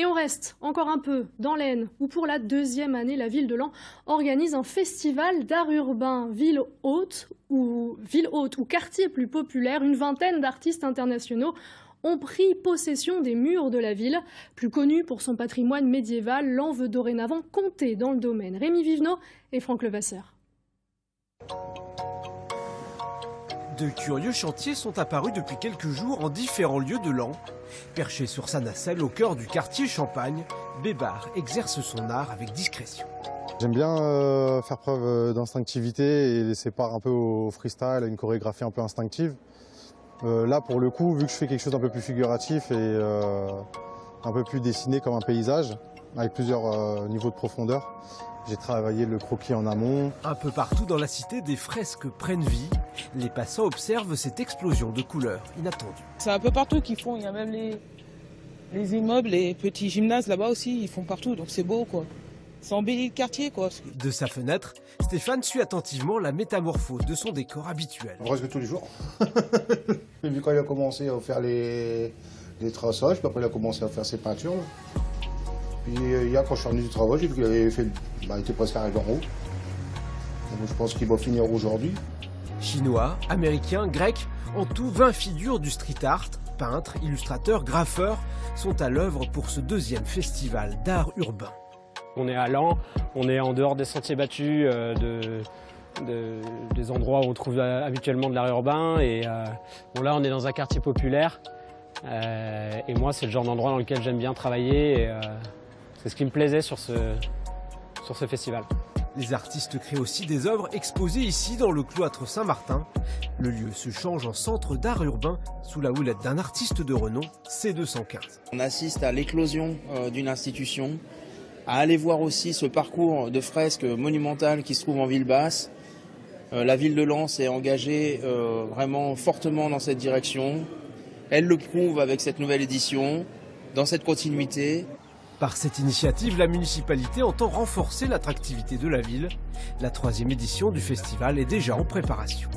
Et on reste encore un peu dans l'Aisne, où pour la deuxième année, la ville de Laon organise un festival d'art urbain. Ville haute ou quartier plus populaire, une vingtaine d'artistes internationaux ont pris possession des murs de la ville. Plus connue pour son patrimoine médiéval, Laon veut dorénavant compter dans le domaine. Rémi Vivenot et Franck Levasseur. De curieux chantiers sont apparus depuis quelques jours en différents lieux de Laon. Perché sur sa nacelle au cœur du quartier Champagne, Bébar exerce son art avec discrétion. J'aime bien faire preuve d'instinctivité et laisser part un peu au freestyle, à une chorégraphie un peu instinctive. Là, pour le coup, vu que je fais quelque chose d'un peu plus figuratif et un peu plus dessiné comme un paysage, avec plusieurs niveaux de profondeur, j'ai travaillé le croquis en amont. Un peu partout dans la cité, des fresques prennent vie. Les passants observent cette explosion de couleurs inattendue. C'est un peu partout qu'ils font, il y a même les immeubles, les petits gymnases là-bas aussi, ils font partout, donc c'est beau quoi. Ça embellit le quartier quoi. De sa fenêtre, Stéphane suit attentivement la métamorphose de son décor habituel. Presque tous les jours. Vu quand il a commencé à faire les traçages, puis après il a commencé à faire ses peintures. Puis hier quand je suis revenu du travail, j'ai vu qu'il avait fait, il était presque arrivé en haut. Donc je pense qu'il va finir aujourd'hui. Chinois, américains, grecs, en tout 20 figures du street art, peintres, illustrateurs, graffeurs, sont à l'œuvre pour ce deuxième festival d'art urbain. On est à Laon, on est en dehors des sentiers battus, des endroits où on trouve habituellement de l'art urbain. Et bon, là, on est dans un quartier populaire. Et moi, c'est le genre d'endroit dans lequel j'aime bien travailler. Et c'est ce qui me plaisait sur ce festival. Les artistes créent aussi des œuvres exposées ici dans le cloître Saint-Martin. Le lieu se change en centre d'art urbain sous la houlette d'un artiste de renom, C215. On assiste à l'éclosion d'une institution, à aller voir aussi ce parcours de fresques monumentales qui se trouve en ville basse. La ville de Laon s'est engagée vraiment fortement dans cette direction. Elle le prouve avec cette nouvelle édition, dans cette continuité. Par cette initiative, la municipalité entend renforcer l'attractivité de la ville. La 3e édition du festival est déjà en préparation.